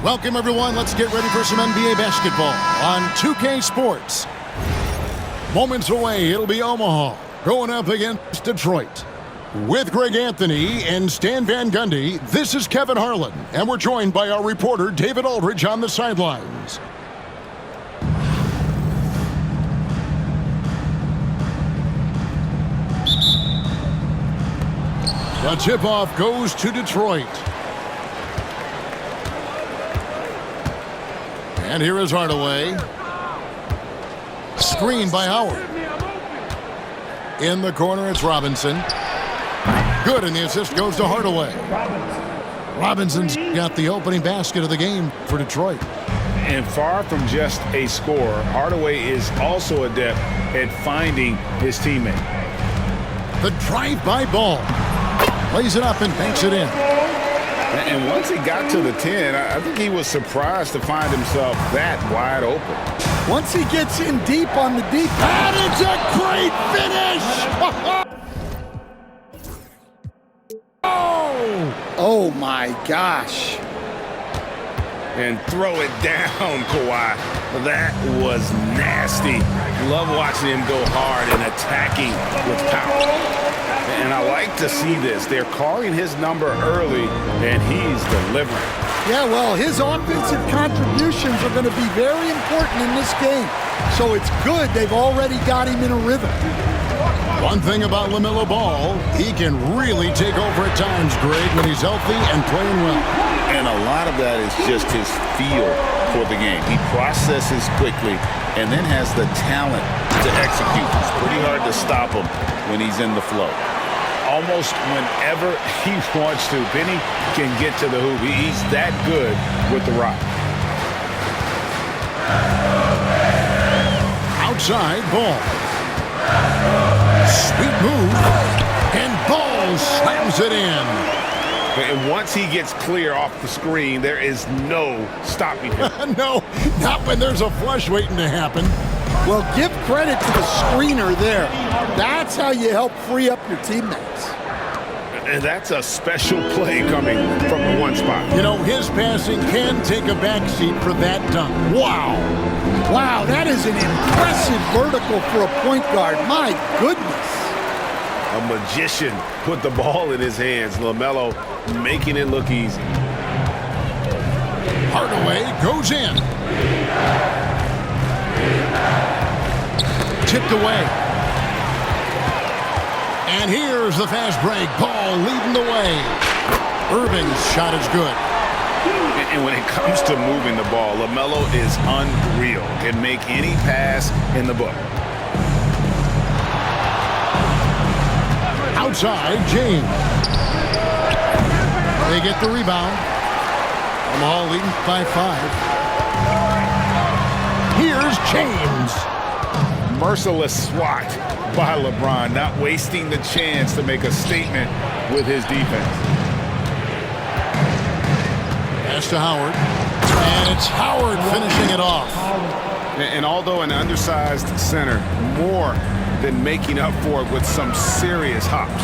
Welcome, everyone. Let's get ready for some NBA basketball on 2K Sports. Moments away, it'll be Omaha going up against Detroit. With Greg Anthony and Stan Van Gundy, this is Kevin Harlan, and we're joined by our reporter, David Aldridge, on the sidelines. The tip-off goes to Detroit. And here is Hardaway. Screen by Howard. In the corner, it's Robinson. Good, and the assist goes to Hardaway. Robinson's got the opening basket of the game for Detroit. And far from just a scorer, Hardaway is also adept at finding his teammate. The drive-by ball. Lays it up and banks it in. And once he got to the 10, I think he was surprised to find himself that wide open. Once he gets in deep on the deep, that is a great finish! Oh my gosh. And throw it down, Kawhi. That was nasty. Love watching him go hard and attacking with power. And I like to see this. They're calling his number early, and he's delivering. Yeah, well, his offensive contributions are going to be very important in this game. So it's good they've already got him in a rhythm. One thing about LaMelo Ball, he can really take over at times, Greg, when he's healthy and playing well. And a lot of that is just his feel for the game. He processes quickly and then has the talent to execute. It's pretty hard to stop him when he's in the flow. Almost whenever he wants to, Penny can get to the hoop. He's that good with the rock. Outside ball. Sweet move. And Ball slams it in. And once he gets clear off the screen, there is no stopping him. No, not when there's a flush waiting to happen. Well, give credit to the screener there. That's how you help free up your teammates. And that's a special play coming from the one spot. You know, his passing can take a backseat for that dunk. Wow. Wow, that is an impressive vertical for a point guard. My goodness. A magician put the ball in his hands. LaMelo making it look easy. Hardaway goes in. Tipped away. And here's the fast break. Ball leading the way. Irving's shot is good. And when it comes to moving the ball, LaMelo is unreal. Can make any pass in the book. Outside, James. They get the rebound. Omaha leading by 5. Here's James. Merciless swat by LeBron, not wasting the chance to make a statement with his defense. Pass to Howard. And it's Howard finishing it off. And although an undersized center, more than making up for it with some serious hops.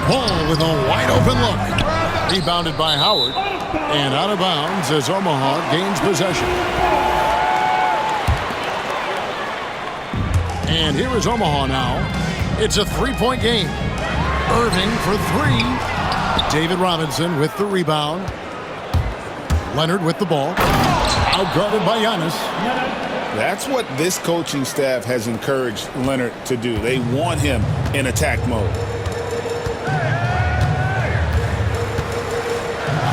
Ball with a wide open look. Rebounded by Howard. And out of bounds as Omaha gains possession. And here is Omaha now. It's a three-point game. Irving for 3. David Robinson with the rebound. Leonard with the ball. Outguarded by Giannis. That's what this coaching staff has encouraged Leonard to do. They want him in attack mode.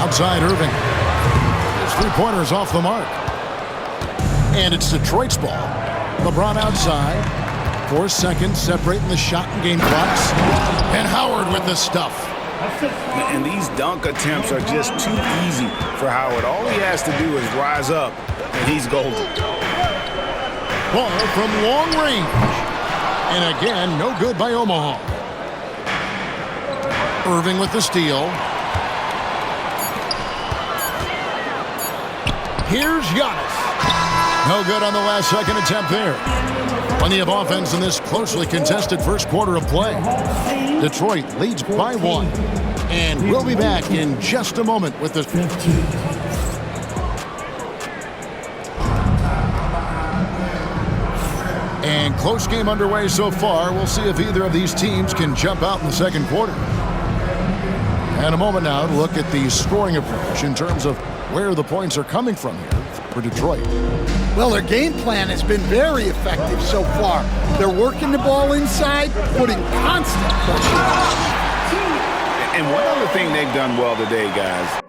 Outside Irving. His three-pointer's off the mark. And it's Detroit's ball. LeBron outside. 4 seconds separating the shot and game clocks. And Howard with the stuff. And these dunk attempts are just too easy for Howard. All he has to do is rise up, and he's golden. Ball from long range. And again, no good by Omaha. Irving with the steal. Here's Giannis. No good on the last second attempt there. Plenty of offense in this closely contested first quarter of play. Detroit leads by 1. And we'll be back in just a moment with this. And close game underway so far. We'll see if either of these teams can jump out in the second quarter. And a moment now to look at the scoring approach in terms of where the points are coming from here for Detroit. Well, their game plan has been very effective so far. They're working the ball inside, putting constant pressure. And one other thing they've done well today, guys.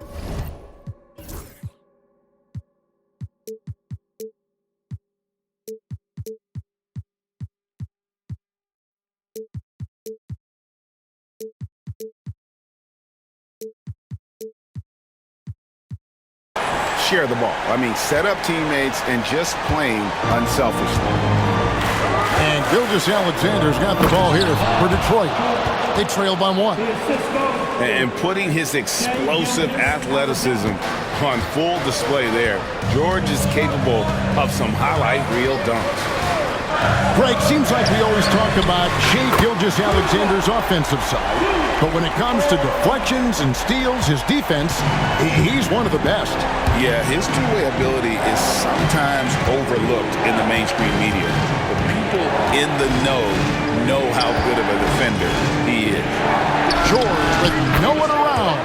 Share the ball. I mean, set up teammates and just playing unselfishly. And Gilgeous-Alexander's got the ball here for Detroit. They trail by 1. And putting his explosive athleticism on full display there. George is capable of some highlight reel dunks. Greg, seems like we always talk about Shai Gilgeous-Alexander's offensive side. But when it comes to deflections and steals, his defense, he's one of the best. Yeah, his two-way ability is sometimes overlooked in the mainstream media. But people in the know how good of a defender he is. George with no one around.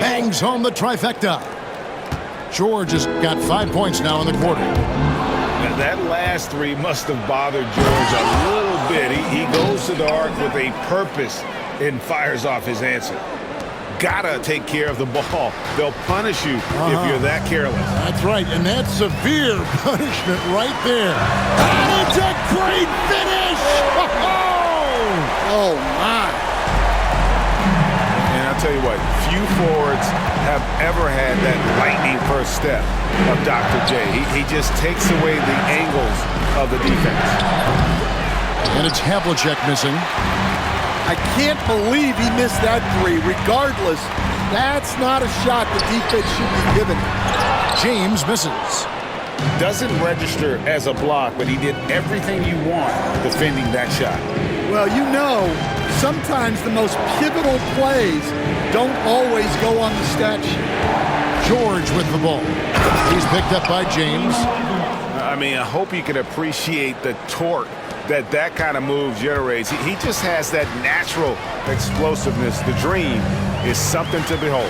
Bangs home the trifecta. George has got 5 points now in the quarter. Now that last three must have bothered George a little bit. He goes to the arc with a purpose and fires off his answer. Gotta take care of the ball. They'll punish you if you're that careless. That's right, and that's severe punishment right there. And it's a great finish! Oh, my. And I'll tell you what, few forwards have ever had that lightning first step of Dr. J. He just takes away the angles of the defense. And it's Havlicek missing. I can't believe he missed that three. Regardless, that's not a shot the defense should be given. James misses. Doesn't register as a block, but he did everything you want defending that shot. Well, you know, sometimes the most pivotal plays don't always go on the stat sheet. George with the ball. He's picked up by James. I mean, I hope you can appreciate the torque that kind of move generates. He just has that natural explosiveness. The dream is something to behold.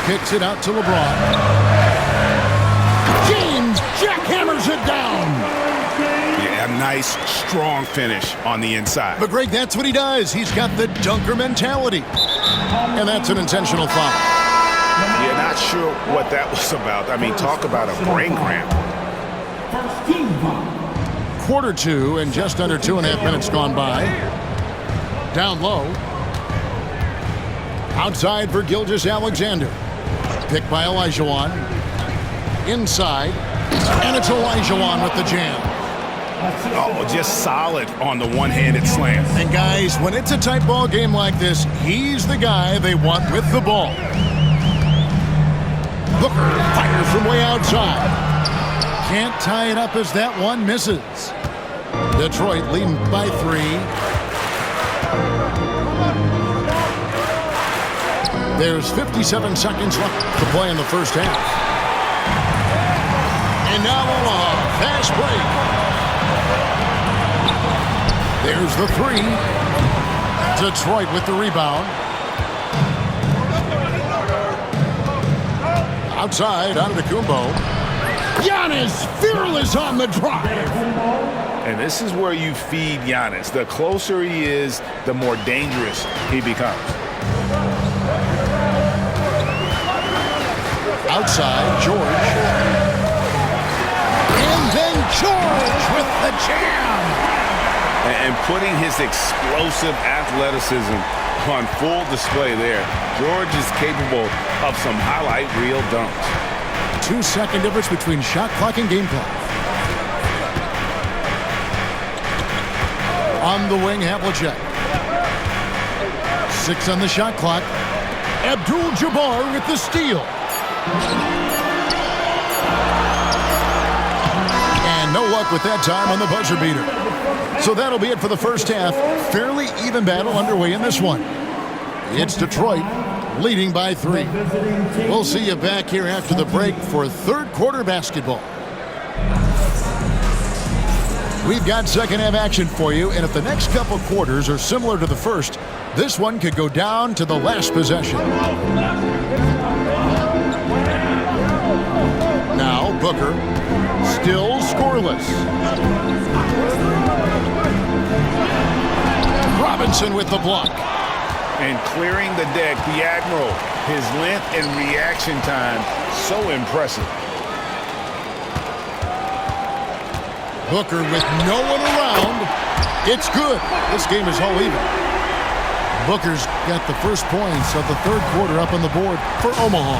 Kicks it out to LeBron. James jackhammers it down. Yeah, a nice, strong finish on the inside. But Greg, that's what he does. He's got the dunker mentality. And that's an intentional foul. Yeah, not sure what that was about. I mean, talk about a brain cramp. Quarter 2 and just under 2.5 minutes gone by. Down low. Outside for Gilgeous-Alexander. Picked by Olajuwon. Inside. And it's Olajuwon with the jam. Oh, just solid on the one-handed slam. And guys, when it's a tight ball game like this, he's the guy they want with the ball. Booker fires from way outside. Can't tie it up as that one misses. Detroit leading by 3. There's 57 seconds left to play in the first half. And now Omaha, fast break. There's the 3. Detroit with the rebound. Outside, Antetokounmpo. Giannis fearless on the drive. And this is where you feed Giannis. The closer he is, the more dangerous he becomes. Outside, George. And then George with the jam. And putting his explosive athleticism on full display there. George is capable of some highlight reel dunks. 2-second difference between shot clock and game clock. On the wing, Havlicek. 6 on the shot clock. Abdul-Jabbar with the steal. And And no luck with that time on the buzzer beater. So that'll be it for the first half. Fairly even battle underway in this one. It's Detroit leading by 3. We'll see you back here after the break for third quarter basketball. We've got second half action for you, and if the next couple quarters are similar to the first, this one could go down to the last possession. Now Booker, still scoreless. Robinson with the block. And clearing the deck, the Admiral, his length and reaction time, so impressive. Booker with no one around. It's good. This game is all even. Booker's got the first points of the third quarter up on the board for Omaha.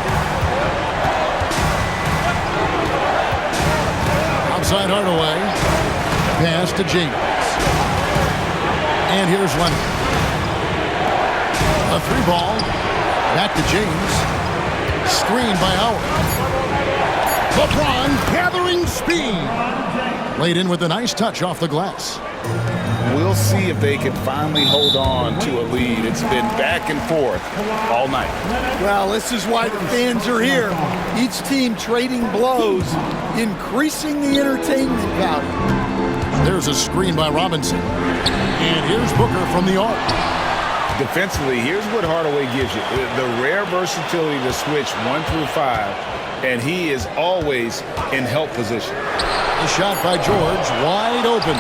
Outside Hardaway. Pass to James. And here's Leonard. A 3 ball. Back to James. Screen by Howard. LeBron gathering speed. Laid in with a nice touch off the glass. We'll see if they can finally hold on to a lead. It's been back and forth all night. Well, this is why the fans are here. Each team trading blows, increasing the entertainment value. There's a screen by Robinson. And here's Booker from the arc. Defensively, here's what Hardaway gives you. The rare versatility to switch 1 through 5, and he is always in help position. The shot by George, wide open.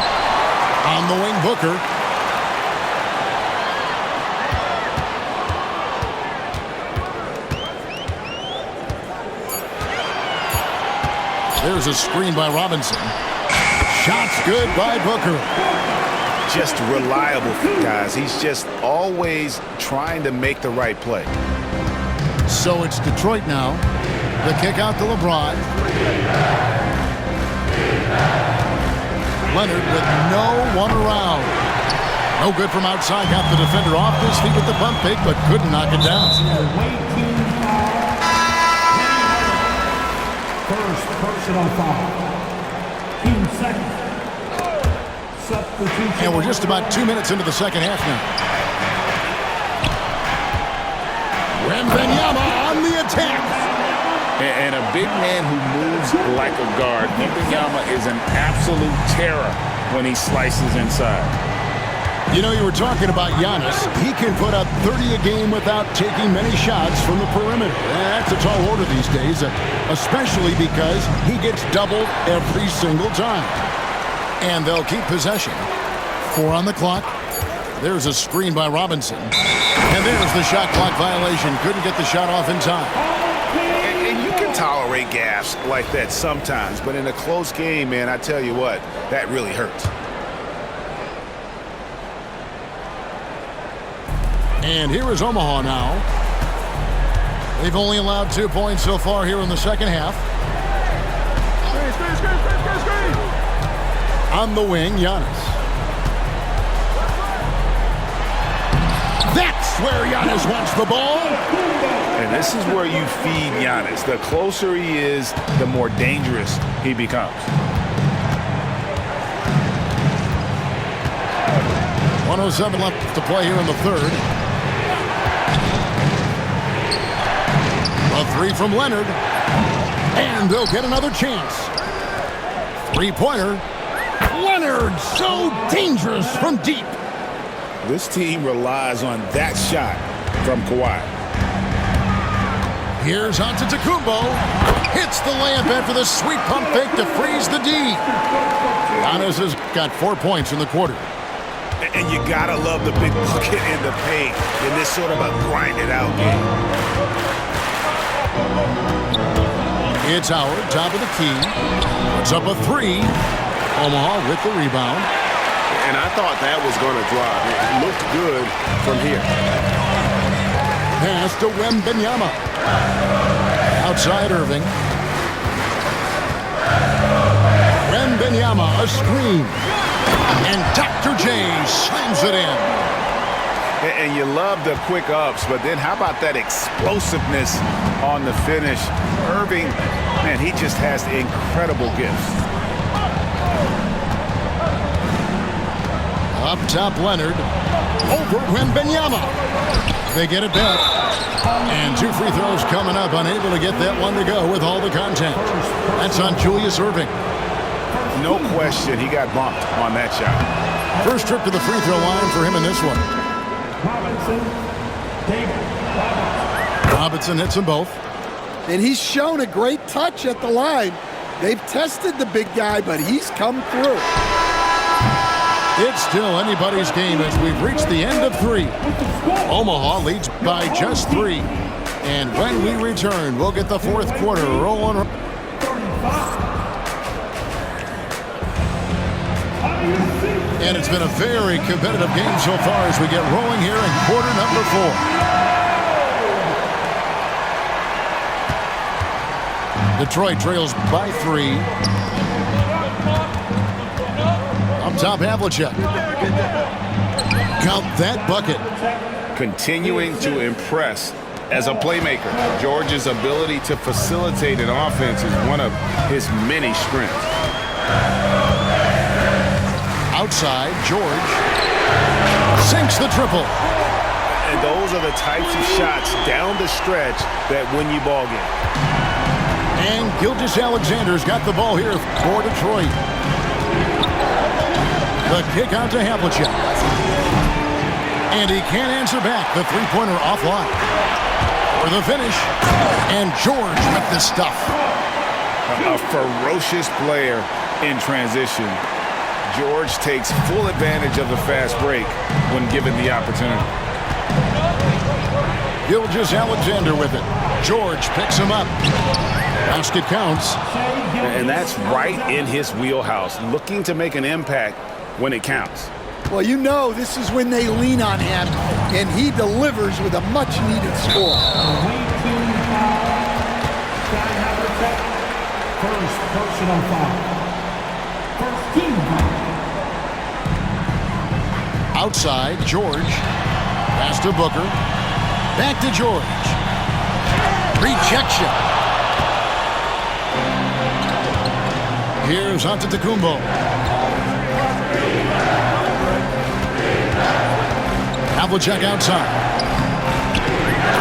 On the wing, Booker. There's a screen by Robinson. Shot's good by Booker. Just reliable, guys. He's just always trying to make the right play. So it's Detroit now. The kick out to LeBron. Leonard with no one around. No good from outside. Got the defender off his feet with the pump fake, but couldn't knock it down. First personal foul. Team second. And we're just about 2 minutes into the second half now. Wembanyama on the attack. And a big man who moves like a guard. Wembanyama is an absolute terror when he slices inside. You know, you were talking about Giannis. He can put up 30 a game without taking many shots from the perimeter. That's a tall order these days, especially because he gets doubled every single time. And they'll keep possession. 4 on the clock. There's a screen by Robinson. And there's the shot clock violation. Couldn't get the shot off in time. And you can tolerate gas like that sometimes, but in a close game, man, I tell you what, that really hurts. And here is Omaha now. They've only allowed 2 points so far here in the second half. On the wing, Giannis. That's where Giannis wants the ball. And this is where you feed Giannis. The closer he is, the more dangerous he becomes. 1:07 left to play here in the third. A 3 from Leonard. And they'll get another chance. 3-pointer. Leonard, so dangerous from deep. This team relies on that shot from Kawhi. Here's Antetokounmpo. Hits the layup after the sweet pump fake to freeze the D. Giannis has got 4 points in the quarter. And you gotta love the big bucket in the paint in this sort of a grind-it-out game. It's Howard, top of the key. Puts up a 3. Omaha with the rebound. And I thought that was going to drive. It looked good from here. Pass to Wembanyama. Outside Irving. Wembanyama, a screen. And Dr. J slams it in. And you love the quick ups, but then how about that explosiveness on the finish? Irving, man, he just has incredible gifts. Up top, Leonard. Over Wembanyama. They get it back. And 2 free throws coming up. Unable to get that one to go with all the contact. That's on Julius Erving. No question, he got bumped on that shot. First trip to the free throw line for him in this one. Robinson, David. Robinson hits them both. And he's shown a great touch at the line. They've tested the big guy, but he's come through. It's still anybody's game as we've reached the end of 3. Omaha leads by just 3. And when we return, we'll get the fourth quarter rolling. And it's been a very competitive game so far as we get rolling here in quarter number 4. Detroit trails by 3. Up top, Havlicek. Count that bucket. Continuing to impress as a playmaker. George's ability to facilitate an offense is one of his many strengths. Outside, George sinks the triple. And those are the types of shots down the stretch that win you ball game. And Gilgeous-Alexander's got the ball here for Detroit. The kick out to Havlicek. And he can't answer back. The three-pointer offline. For the finish. And George with the stuff. A ferocious player in transition. George takes full advantage of the fast break when given the opportunity. Gilgeous-Alexander with it. George picks him up. Basket counts. And that's right in his wheelhouse, looking to make an impact when it counts. Well, you know this is when they lean on him, and he delivers with a much-needed score. First personal foul. First team foul. Outside, George. Pass to Booker. Back to George. Rejection. Here's Antetokounmpo. Havlicek outside.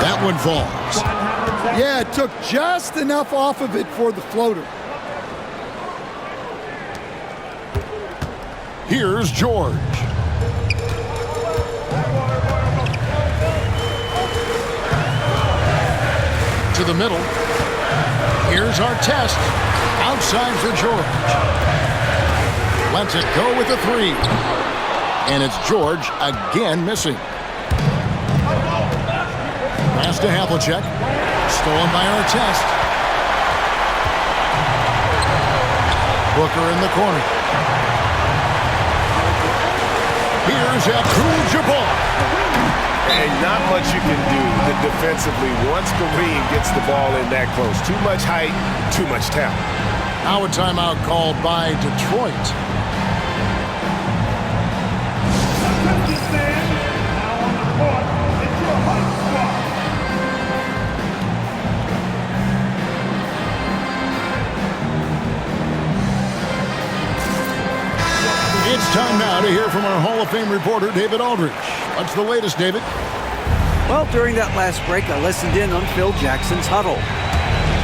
That one falls. Yeah, it took just enough off of it for the floater. Here's George. To the middle. Here's Artest. Outside for George. Lets it go with a 3. And it's George again missing. Pass to Havlicek. Stolen by Artest. Booker in the corner. Here's Abdul-Jabbar. And not much you can do defensively once Kareem gets the ball in that close. Too much height, too much talent. Now a timeout called by Detroit. It's time now to hear from our Hall of Fame reporter, David Aldridge. What's the latest, David? Well, during that last break, I listened in on Phil Jackson's huddle.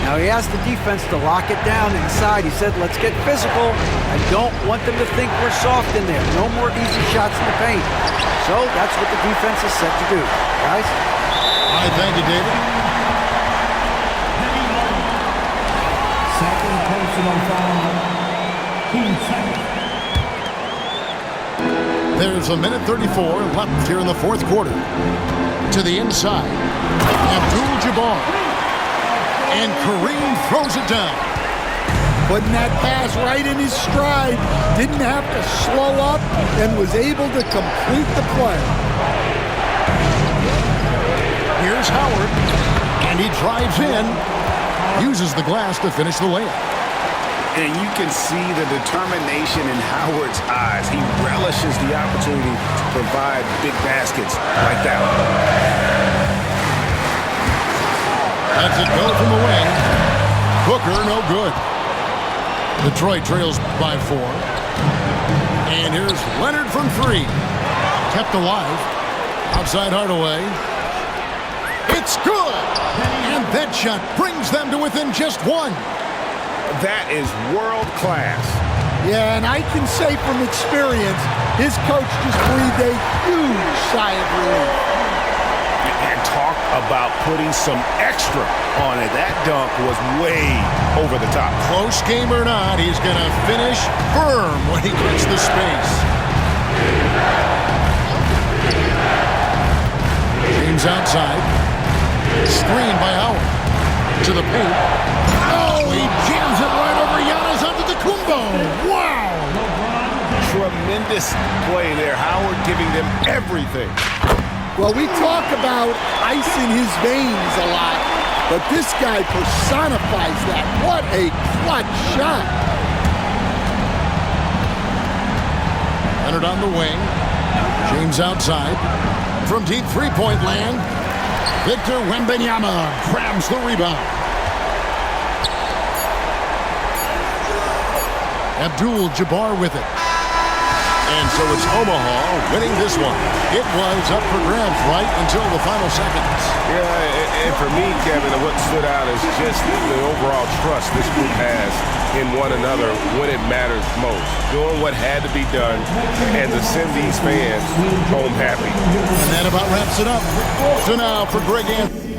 Now, he asked the defense to lock it down inside. He said, let's get physical. I don't want them to think we're soft in there. No more easy shots in the paint. So that's what the defense is set to do. Guys? All right, thank you, David. Second personal foul. Team second. There's a minute 34 left here in the fourth quarter. To the inside. Abdul-Jabbar. And Kareem throws it down. Putting that pass right in his stride. Didn't have to slow up and was able to complete the play. Here's Howard. And he drives in. Uses the glass to finish the layup. And you can see the determination in Howard's eyes. He relishes the opportunity to provide big baskets like that one. Lets it go from the wing. Booker, no good. Detroit trails by 4. And here's Leonard from three. Kept alive. Outside Hardaway. It's good! And that shot brings them to within just one. That is world class. Yeah, and I can say from experience, his coach just breathed a huge sigh of relief. And talk about putting some extra on it. That dunk was way over the top. Close game or not, he's going to finish firm when he gets the space. James outside. Screen by Howard. To the paint. Oh, he jams it right over Giannis onto the Kumbo. Wow! Tremendous play there. Howard giving them everything. Well, we talk about ice in his veins a lot, but this guy personifies that. What a clutch shot. Leonard on the wing. James outside. From deep three-point land, Victor Wembanyama grabs the rebound. Abdul-Jabbar with it. And so it's Omaha winning this one. It was up for grabs right until the final seconds. Yeah, and for me, Kevin, what stood out is just the overall trust this group has in one another when it matters most. Doing what had to be done and to send these fans home happy. And that about wraps it up. So now for Greg Anthony.